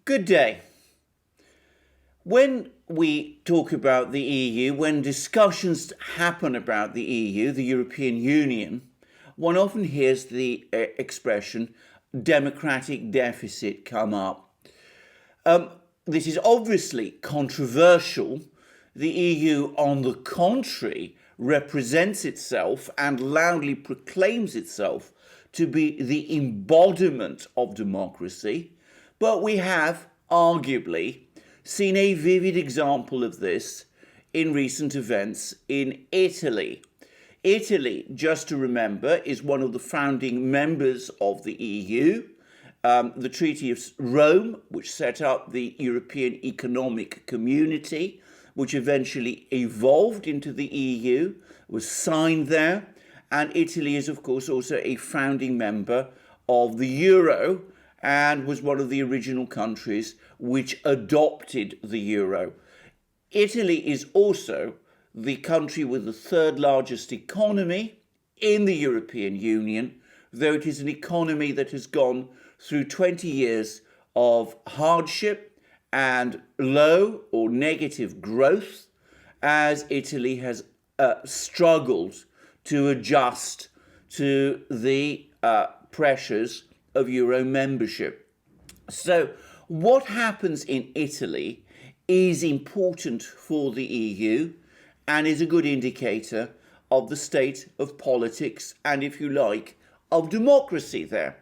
Good day. When we talk about the EU, when discussions happen about the EU, the European Union, one often hears the expression democratic deficit come up. This is obviously controversial. The EU, on the contrary, represents itself and loudly proclaims itself to be the embodiment of democracy. But we have, arguably, seen a vivid example of this in recent events in Italy. Italy, just to remember, is one of the founding members of the EU. The Treaty of Rome, which set up the European Economic Community, which eventually evolved into the EU, was signed there. And Italy is, of course, also a founding member of the Euro, and was one of the original countries which adopted the euro. Italy is also the country with the third largest economy in the European Union, though it is an economy that has gone through 20 years of hardship and low or negative growth, as Italy has struggled to adjust to the pressures of Euro membership. So what happens in Italy is important for the EU and is a good indicator of the state of politics and, if you like, of democracy there.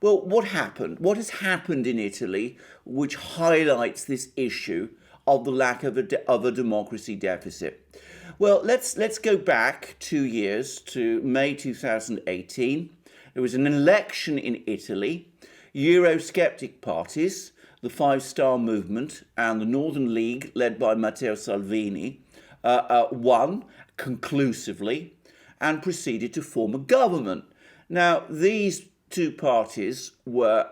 Well, what happened? What has happened in Italy which highlights this issue of the lack of a democracy deficit? Well, let's go back 2 years to May 2018. There was an election in Italy. Eurosceptic parties, the Five Star Movement and the Northern League, led by Matteo Salvini, won conclusively and proceeded to form a government. Now, these two parties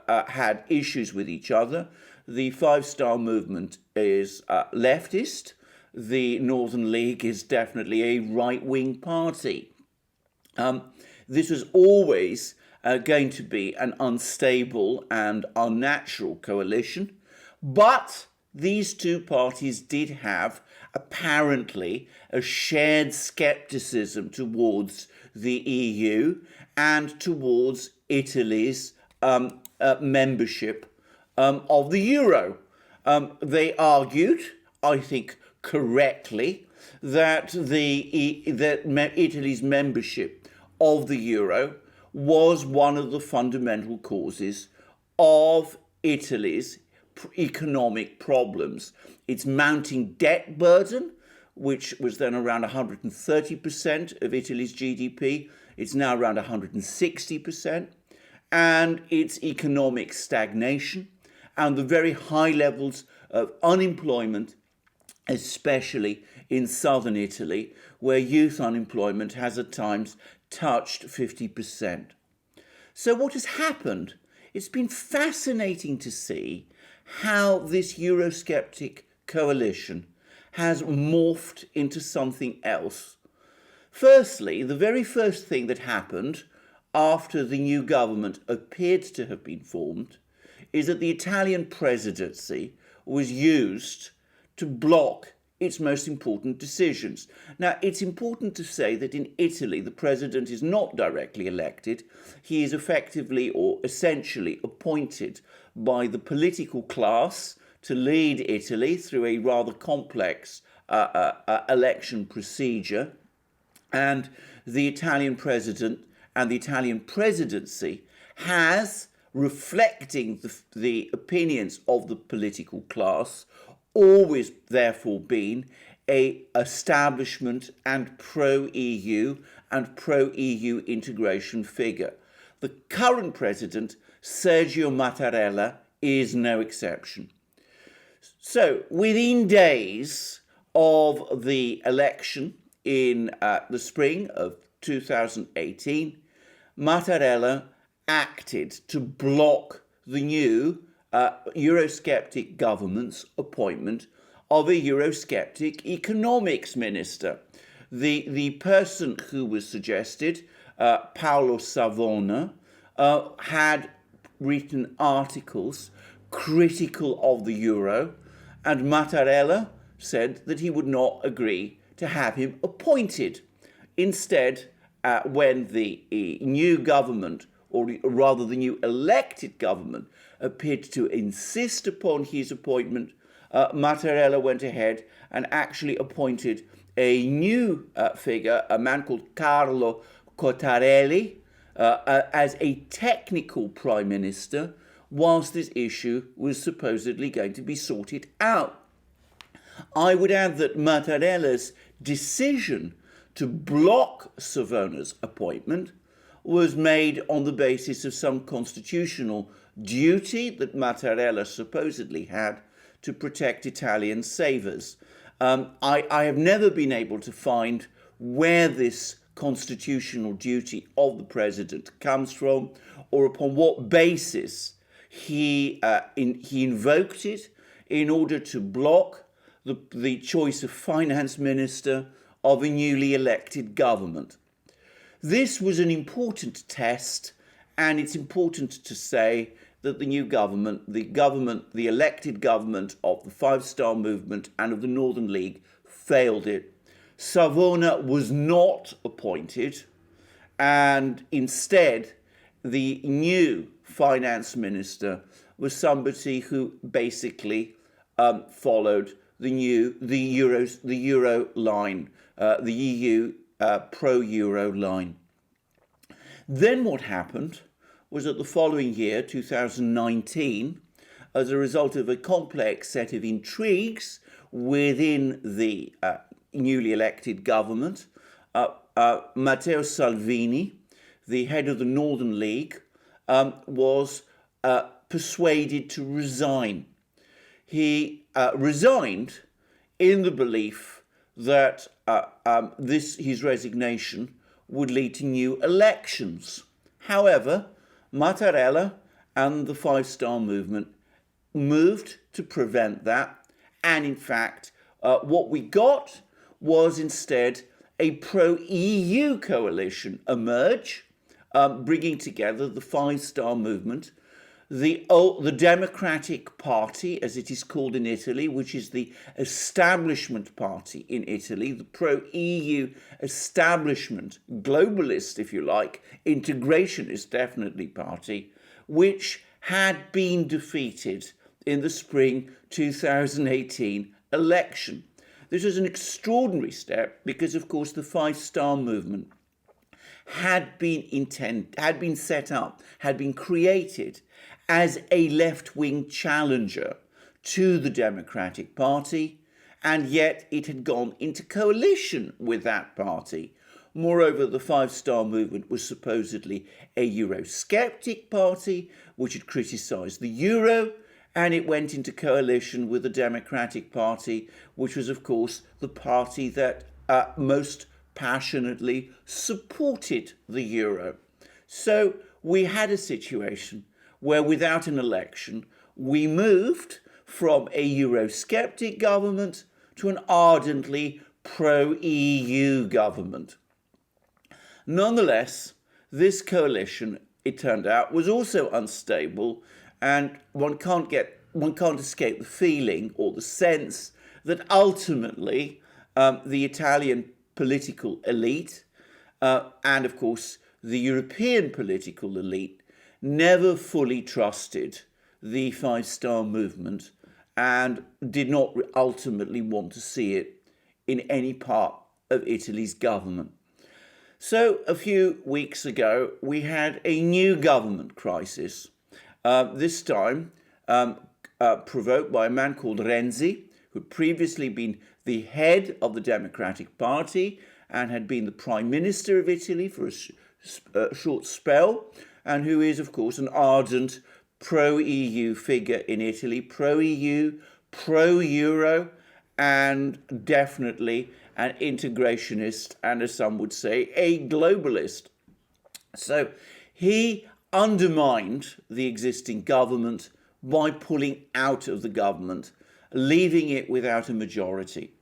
had issues with each other. The Five Star Movement is leftist. The Northern League is definitely a right-wing party. This was always going to be an unstable and unnatural coalition, but these two parties did have apparently a shared skepticism towards the EU and towards Italy's membership of the euro. They argued, I think correctly, that Italy's membership of the euro was one of the fundamental causes of Italy's economic problems. Its mounting debt burden, which was then around 130% of Italy's GDP, it's now around 160%, and its economic stagnation and the very high levels of unemployment, especially in southern Italy, where youth unemployment has at times touched 50%. So what has happened? It's been fascinating to see how this Eurosceptic coalition has morphed into something else. Firstly, the very first thing that happened after the new government appeared to have been formed is that the Italian presidency was used to block its most important decisions. Now, it's important to say that in Italy, the president is not directly elected. He is effectively or essentially appointed by the political class to lead Italy through a rather complex election procedure. And the Italian president and the Italian presidency has, reflecting the opinions of the political class, always therefore been a establishment and pro-EU and pro-EU integration figure. The current president, Sergio Mattarella, is no exception. So within days of the election in the spring of 2018, Mattarella acted to block the new Eurosceptic government's appointment of a Eurosceptic economics minister. The person who was suggested, Paolo Savona, had written articles critical of the euro, and Mattarella said that he would not agree to have him appointed. Instead, when the new government, or rather the new elected government, appeared to insist upon his appointment, Mattarella went ahead and actually appointed a new figure, a man called Carlo Cottarelli, as a technical prime minister, whilst this issue was supposedly going to be sorted out. I would add that Mattarella's decision to block Savona's appointment was made on the basis of some constitutional duty that Mattarella supposedly had to protect Italian savers. I have never been able to find where this constitutional duty of the president comes from, or upon what basis he invoked it in order to block the choice of finance minister of a newly elected government. This was an important test, and it's important to say that the new government, the elected government of the Five Star Movement and of the Northern League, failed it. Savona was not appointed, and instead the new finance minister was somebody who basically followed the euro line, the EU pro-euro line. Then what happened was that the following year, 2019, as a result of a complex set of intrigues within the newly elected government, Matteo Salvini, the head of the Northern League, was persuaded to resign. He resigned in the belief that his resignation would lead to new elections. However, Mattarella and the Five Star Movement moved to prevent that, and in fact, what we got was instead a pro-EU coalition emerge, bringing together the Five Star Movement, the Democratic Party, as it is called in Italy, which is the establishment party in Italy, the pro-EU establishment, globalist, if you like, integrationist definitely party, which had been defeated in the spring 2018 election. This was an extraordinary step because, of course, the Five Star Movement had been set up, had been created as a left-wing challenger to the Democratic Party, and yet it had gone into coalition with that party. Moreover, the Five Star Movement was supposedly a Eurosceptic party, which had criticised the euro, and it went into coalition with the Democratic Party, which was, of course, the party that most passionately supported the euro. So we had a situation where, without an election, we moved from a Eurosceptic government to an ardently pro-EU government. Nonetheless, this coalition, it turned out, was also unstable, and one can't escape the feeling or the sense that ultimately the Italian political elite and, of course, the European political elite never fully trusted the Five Star Movement and did not ultimately want to see it in any part of Italy's government. So a few weeks ago, we had a new government crisis, this time provoked by a man called Renzi, who had previously been the head of the Democratic Party and had been the Prime Minister of Italy for a short spell, and who is, of course, an ardent pro-EU figure in Italy, pro-EU, pro-Euro, and definitely an integrationist, and as some would say, a globalist. So he undermined the existing government by pulling out of the government, leaving it without a majority.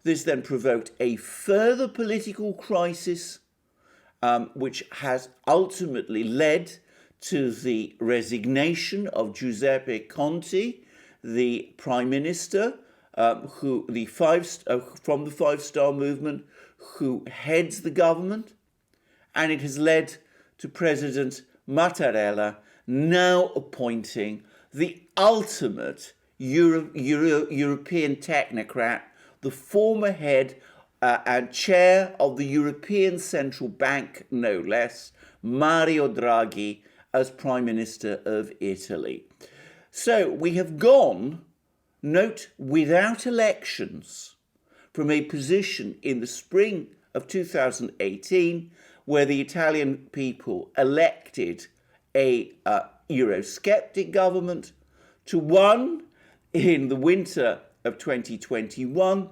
This then provoked a further political crisis, which has ultimately led to the resignation of Giuseppe Conte, the Prime Minister, from the Five-Star Movement, who heads the government, and it has led to President Mattarella now appointing the ultimate European technocrat, the former head and chair of the European Central Bank, no less, Mario Draghi, as Prime Minister of Italy. So we have gone, note, without elections, from a position in the spring of 2018 where the Italian people elected a Eurosceptic government to one in the winter of 2021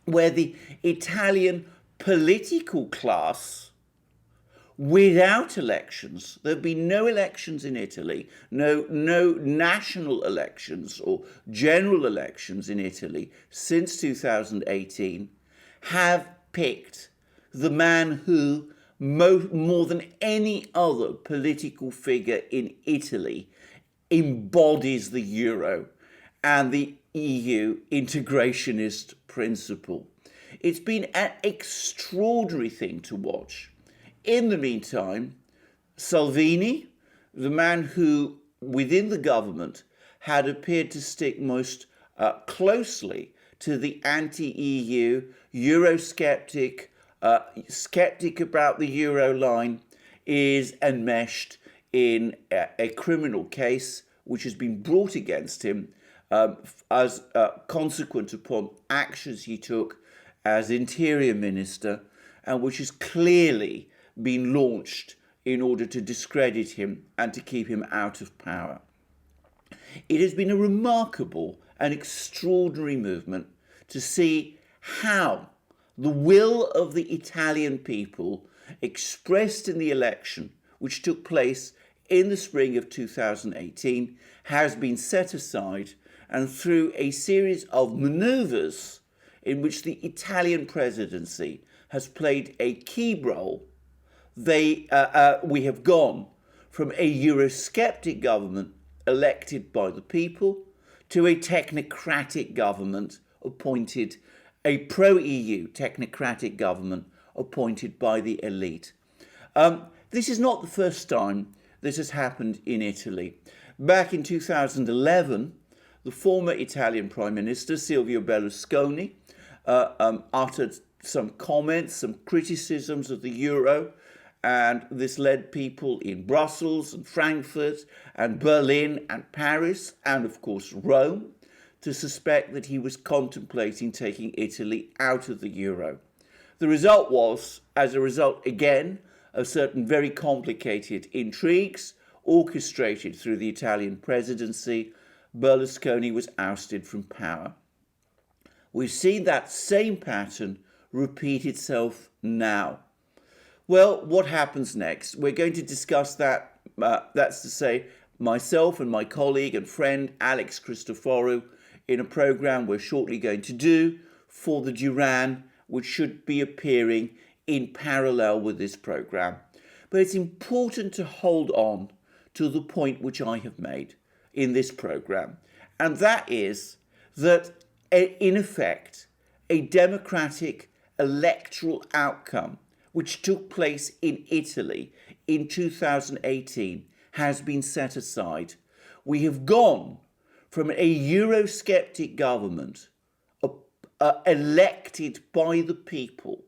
where the Italian political class, without elections, there have been no elections in Italy, no national elections or general elections in Italy since 2018, have picked the man who, more than any other political figure in Italy, embodies the euro and the EU integrationist principle. It's been an extraordinary thing to watch. In the meantime, Salvini, the man who within the government had appeared to stick most closely to the anti-EU, Eurosceptic, skeptic about the euro line, is enmeshed in a criminal case which has been brought against him as consequent upon actions he took as Interior Minister, and which has clearly been launched in order to discredit him and to keep him out of power. It has been a remarkable and extraordinary movement to see how the will of the Italian people, expressed in the election which took place in the spring of 2018, has been set aside, and through a series of manoeuvres in which the Italian presidency has played a key role, we have gone from a Eurosceptic government elected by the people to a technocratic government appointed, a pro-EU technocratic government appointed by the elite. This is not the first time this has happened in Italy. Back in 2011, the former Italian Prime Minister, Silvio Berlusconi, uttered some comments, some criticisms of the euro, and this led people in Brussels and Frankfurt and Berlin and Paris and, of course, Rome to suspect that he was contemplating taking Italy out of the euro. The result was, as a result, again, of certain very complicated intrigues orchestrated through the Italian presidency, Berlusconi was ousted from power. We've seen that same pattern repeat itself now. Well, what happens next? We're going to discuss that, that's to say, myself and my colleague and friend Alex Christoforou, in a programme we're shortly going to do for the Duran, which should be appearing in parallel with this programme. But it's important to hold on to the point which I have made in this programme, and that is that, in effect, a democratic electoral outcome which took place in Italy in 2018 has been set aside. We have gone from a Eurosceptic government elected by the people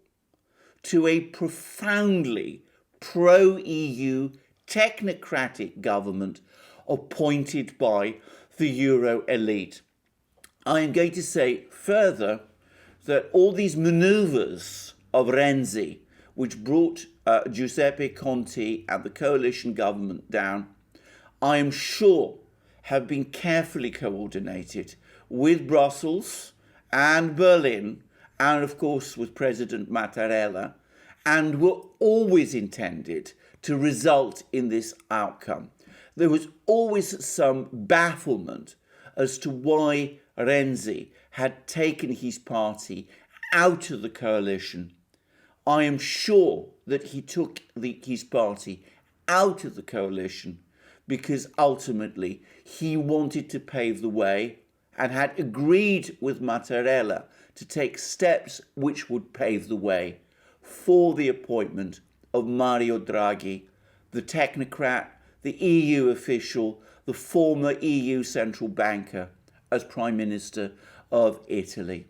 to a profoundly pro-EU technocratic government appointed by the Euro elite. I am going to say further that all these manoeuvres of Renzi, which brought Giuseppe Conte and the coalition government down, I am sure have been carefully coordinated with Brussels and Berlin, and of course with President Mattarella, and were always intended to result in this outcome. There was always some bafflement as to why Renzi had taken his party out of the coalition. I am sure that he took his party out of the coalition because ultimately he wanted to pave the way and had agreed with Mattarella to take steps which would pave the way for the appointment of Mario Draghi, the technocrat, the EU official, the former EU central banker, as Prime Minister of Italy.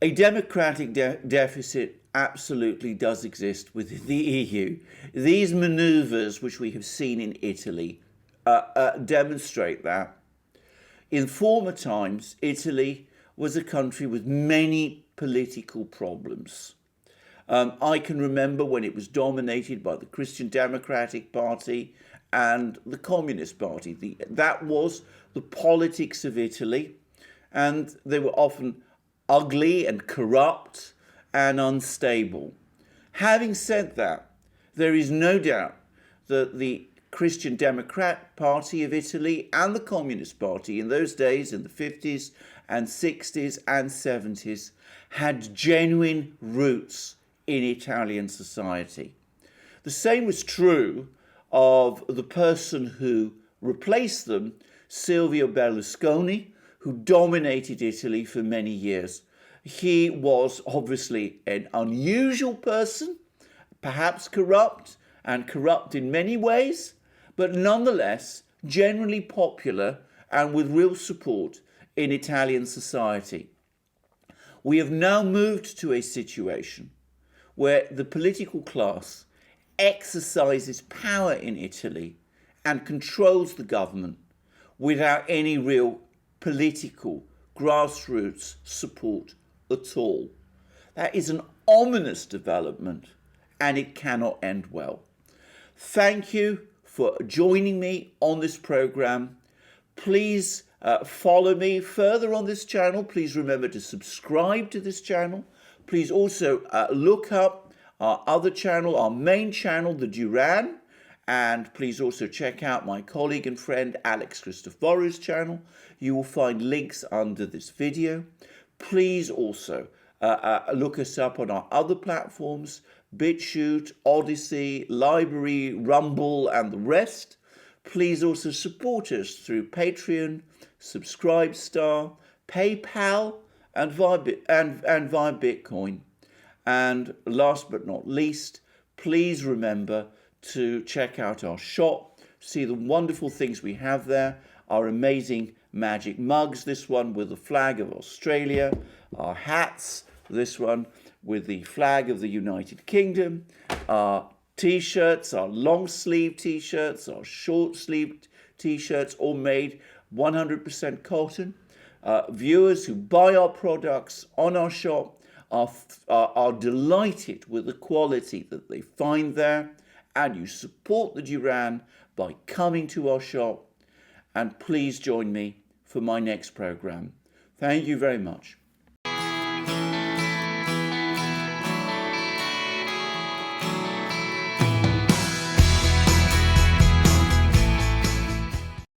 A democratic deficit absolutely does exist within the EU. These manoeuvres, which we have seen in Italy, demonstrate that. In former times, Italy was a country with many political problems. I can remember when it was dominated by the Christian Democratic Party and the Communist Party. That was the politics of Italy, and they were often ugly and corrupt and unstable. Having said that, there is no doubt that the Christian Democrat Party of Italy and the Communist Party in those days, in the 50s and 60s and 70s, had genuine roots in Italian society. The same was true of the person who replaced them, Silvio Berlusconi, who dominated Italy for many years. He was obviously an unusual person, perhaps corrupt, and corrupt in many ways, but nonetheless generally popular and with real support in Italian society. We have now moved to a situation where the political class exercises power in Italy and controls the government without any real political grassroots support at all. That is an ominous development, and it cannot end well. Thank you for joining me on this program. Please follow me further on this channel. Please remember to subscribe to this channel. Please also look up our other channel, our main channel, the Duran, and please also check out my colleague and friend Alex Christophorou's channel. You will find links under this video. Please also look us up on our other platforms, BitChute, Odyssey, Library, Rumble, and the rest. Please also support us through Patreon, Subscribestar, PayPal, and via Bitcoin. And last but not least, please remember to check out our shop, see the wonderful things we have there, our amazing magic mugs, this one with the flag of Australia, our hats, this one with the flag of the United Kingdom, our t-shirts, our long sleeve t-shirts, our short sleeve t-shirts, all made 100% cotton. Viewers who buy our products on our shop are delighted with the quality that they find there, and you support the Duran by coming to our shop. And please join me for my next program. Thank you very much.